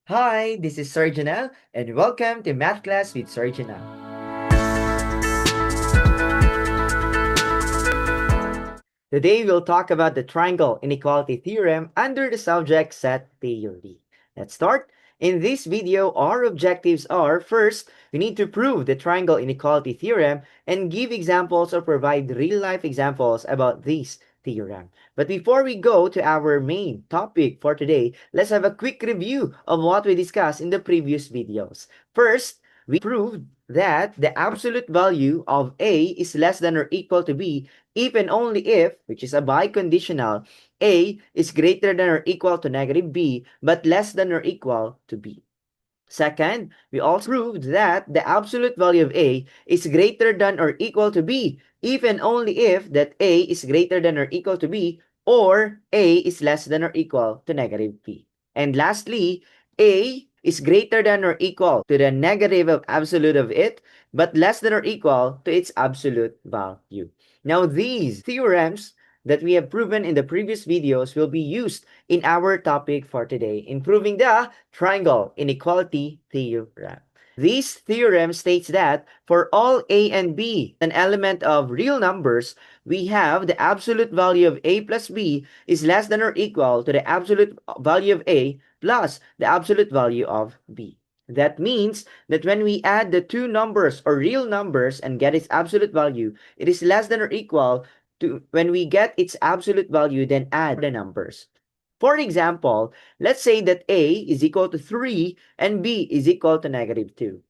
Hi, this is Sir Janelle, and welcome to Math Class with Sir Janelle. Today we'll talk about the triangle inequality theorem under the subject set theory. Let's start. In this video, our objectives are, first, we need to prove the triangle inequality theorem and give examples or provide real-life examples about this theorem. But before we go to our main topic for today, let's have a quick review of what we discussed in the previous videos. First, we proved that the absolute value of A is less than or equal to B if and only if, which is a biconditional, A is greater than or equal to negative B, but less than or equal to B. Second, we also proved that the absolute value of A is greater than or equal to B, if and only if that A is greater than or equal to B, or A is less than or equal to negative B. And lastly, A is greater than or equal to the negative of absolute of it, but less than or equal to its absolute value. Now, these theorems that we have proven in the previous videos will be used in our topic for today, in proving the triangle inequality theorem. This theorem states that for all A and B, an element of real numbers, we have the absolute value of A plus B is less than or equal to the absolute value of A plus the absolute value of B. That means that when we add the two numbers or real numbers and get its absolute value, it is less than or equal to when we get its absolute value, then add the numbers. For example, let's say that A is equal to 3 and B is equal to negative 2.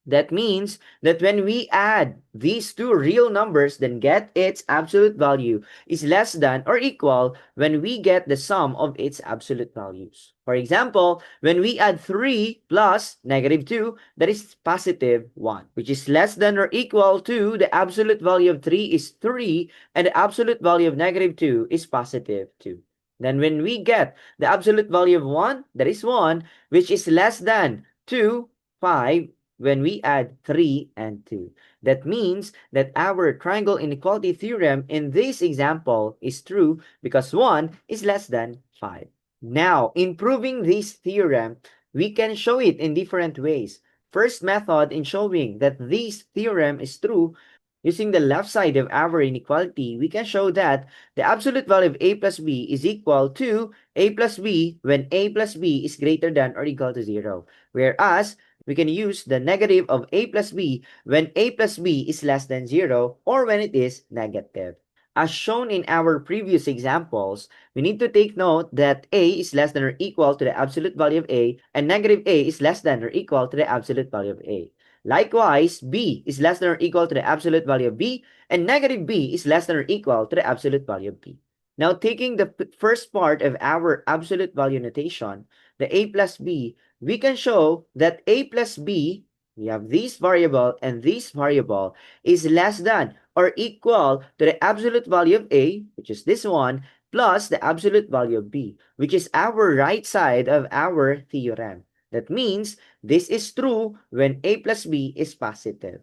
That means that when we add these two real numbers, then get its absolute value is less than or equal when we get the sum of its absolute values. For example, when we add 3 plus negative 2, that is positive 1, which is less than or equal to the absolute value of 3 is 3, and the absolute value of negative 2 is positive 2. Then when we get the absolute value of 1, that is 1, which is less than 2, 5, when we add 3 and 2. That means that our triangle inequality theorem in this example is true because 1 is less than 5. Now, in proving this theorem, we can show it in different ways. First method in showing that this theorem is true, using the left side of our inequality, we can show that the absolute value of A plus B is equal to A plus B when A plus B is greater than or equal to 0. Whereas, we can use the negative of A plus B when A plus B is less than 0 or when it is negative. As shown in our previous examples, we need to take note that A is less than or equal to the absolute value of A and negative A is less than or equal to the absolute value of A. Likewise, B is less than or equal to the absolute value of B and negative B is less than or equal to the absolute value of B. Now, taking the first part of our absolute value notation, the A plus B, we can show that A plus B, we have this variable and this variable, is less than or equal to the absolute value of A, which is this one, plus the absolute value of B, which is our right side of our theorem. That means this is true when A plus B is positive.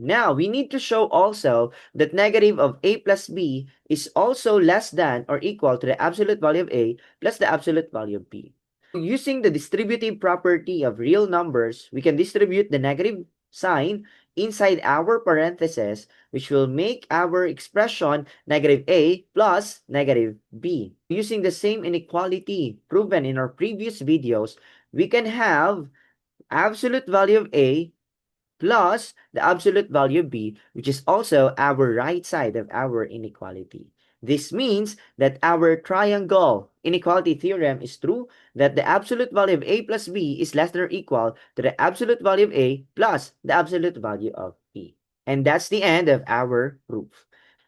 Now, we need to show also that negative of A plus B is also less than or equal to the absolute value of A plus the absolute value of B. Using the distributive property of real numbers, we can distribute the negative sign inside our parentheses, which will make our expression negative A plus negative B. Using the same inequality proven in our previous videos, we can have absolute value of A plus the absolute value of B, which is also our right side of our inequality. This means that our triangle inequality theorem is true, that the absolute value of A plus B is less than or equal to the absolute value of A plus the absolute value of B. And that's the end of our proof.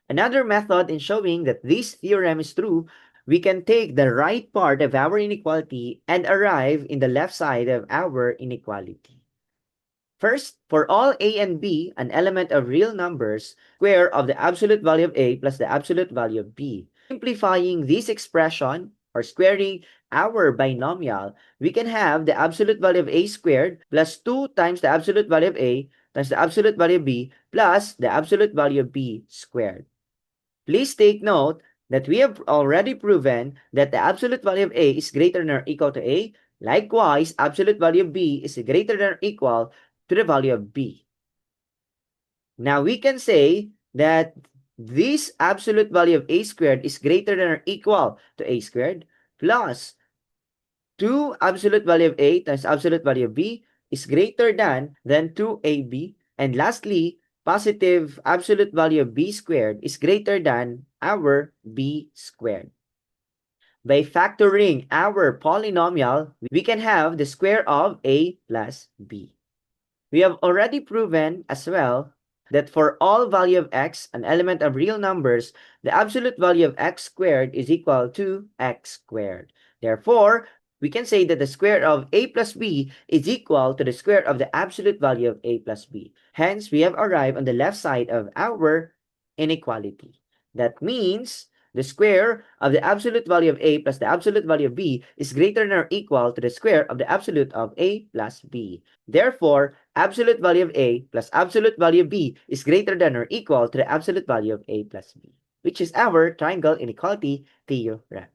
Another method in showing that this theorem is true, we can take the right part of our inequality and arrive in the left side of our inequality. First, for all A and B, an element of real numbers, square of the absolute value of A plus the absolute value of B. Simplifying this expression, or squaring our binomial, we can have the absolute value of A squared plus 2 times the absolute value of A times the absolute value of B plus the absolute value of B squared. Please take note that we have already proven that the absolute value of A is greater than or equal to A Likewise, absolute value of b is greater than or equal to the value of b. Now we can say that this absolute value of a squared is greater than or equal to a squared plus 2 absolute value of a times absolute value of b is greater than 2ab. And lastly, positive absolute value of b squared is greater than our b squared. By factoring our polynomial, we can have the square of a plus b. We have already proven as well that for all value of x, an element of real numbers, the absolute value of x squared is equal to x squared. Therefore, we can say that the square of a plus b is equal to the square of the absolute value of a plus b. Hence, we have arrived on the left side of our inequality. That means the square of the absolute value of a plus the absolute value of b is greater than or equal to the square of the absolute of a plus b. Therefore, absolute value of a plus absolute value of b is greater than or equal to the absolute value of a plus b, which is our triangle inequality theorem.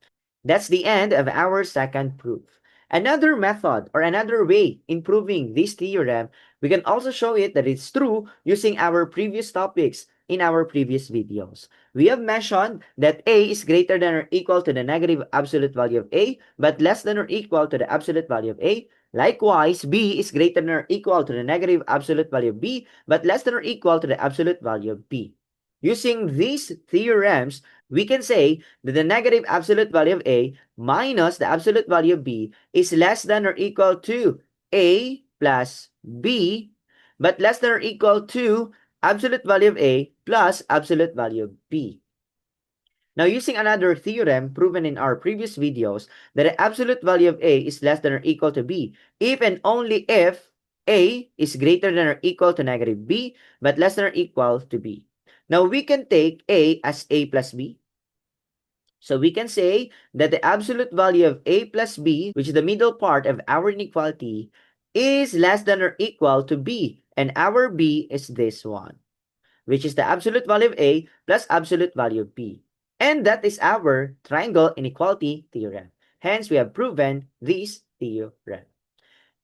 That's the end of our second proof. Another method or another way in proving this theorem, we can also show it that it's true using our previous topics in our previous videos. We have mentioned that a is greater than or equal to the negative absolute value of a, but less than or equal to the absolute value of a. Likewise, b is greater than or equal to the negative absolute value of b, but less than or equal to the absolute value of b. Using these theorems, we can say that the negative absolute value of a minus the absolute value of b is less than or equal to a plus b, but less than or equal to absolute value of a plus absolute value of b. Now, using another theorem proven in our previous videos, that the absolute value of a is less than or equal to b, if and only if a is greater than or equal to negative b, but less than or equal to b. Now, we can take a as a plus b. So we can say that the absolute value of a plus b, which is the middle part of our inequality, is less than or equal to b. And our b is this one, which is the absolute value of a plus absolute value of b. And that is our triangle inequality theorem. Hence, we have proven this theorem.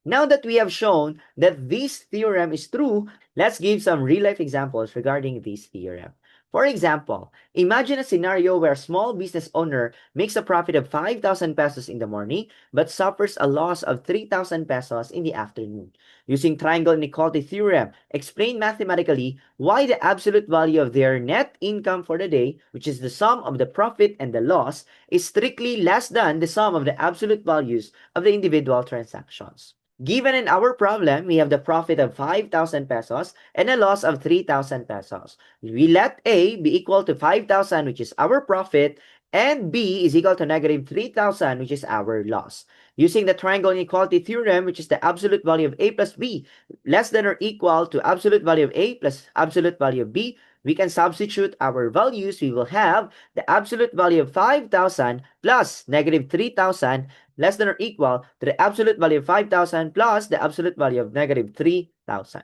Now that we have shown that this theorem is true, let's give some real-life examples regarding this theorem. For example, imagine a scenario where a small business owner makes a profit of 5,000 pesos in the morning but suffers a loss of 3,000 pesos in the afternoon. Using triangle inequality theorem, explain mathematically why the absolute value of their net income for the day, which is the sum of the profit and the loss, is strictly less than the sum of the absolute values of the individual transactions. Given in our problem, we have the profit of 5,000 pesos and a loss of 3,000 pesos. We let A be equal to 5,000, which is our profit, and B is equal to negative 3,000, which is our loss. Using the triangle inequality theorem, which is the absolute value of A plus B less than or equal to absolute value of A plus absolute value of B, we can substitute our values. We will have the absolute value of 5,000 plus negative 3,000 less than or equal to the absolute value of 5,000 plus the absolute value of negative 3,000.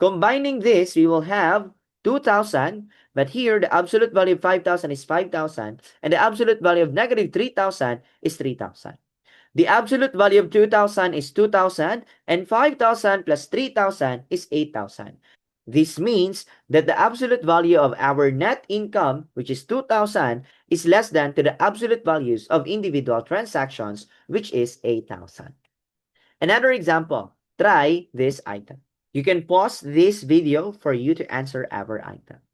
Combining this, we will have 2,000, but here the absolute value of 5,000 is 5,000, and the absolute value of negative 3,000 is 3,000. The absolute value of 2,000 is 2,000, and 5,000 plus 3,000 is 8,000. This means that the absolute value of our net income, which is 2,000, is less than to the absolute values of individual transactions, which is 8,000. Another example, try this item. You can pause this video for you to answer our item.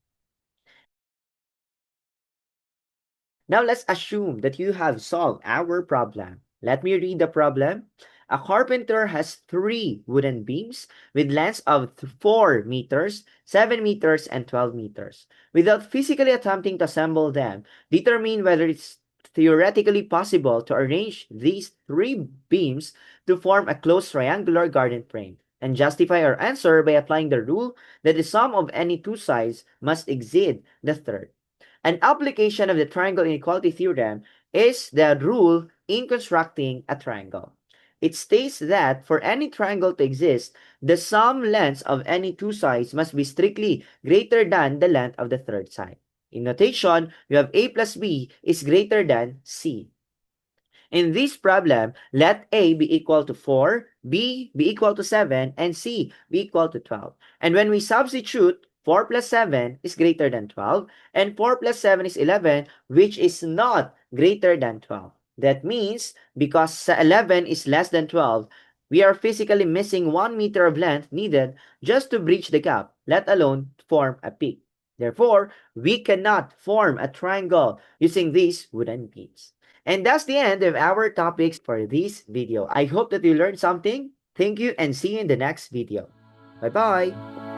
Now let's assume that you have solved our problem. Let me read the problem. A carpenter has 3 wooden beams with lengths of 4 meters, 7 meters, and 12 meters. Without physically attempting to assemble them, determine whether it's theoretically possible to arrange these 3 beams to form a closed triangular garden frame, and justify our answer by applying the rule that the sum of any 2 sides must exceed the third. An application of the triangle inequality theorem is the rule in constructing a triangle. It states that for any triangle to exist, the sum lengths of any 2 sides must be strictly greater than the length of the third side. In notation, we have A plus B is greater than C. In this problem, let A be equal to 4, B be equal to 7, and C be equal to 12. And when we substitute, 4 plus 7 is greater than 12, and 4 plus 7 is 11, which is not greater than 12. That means, because 11 is less than 12, we are physically missing 1 meter of length needed just to bridge the gap, let alone form a peak. Therefore, we cannot form a triangle using these wooden beams. And that's the end of our topics for this video. I hope that you learned something. Thank you and see you in the next video. Bye-bye.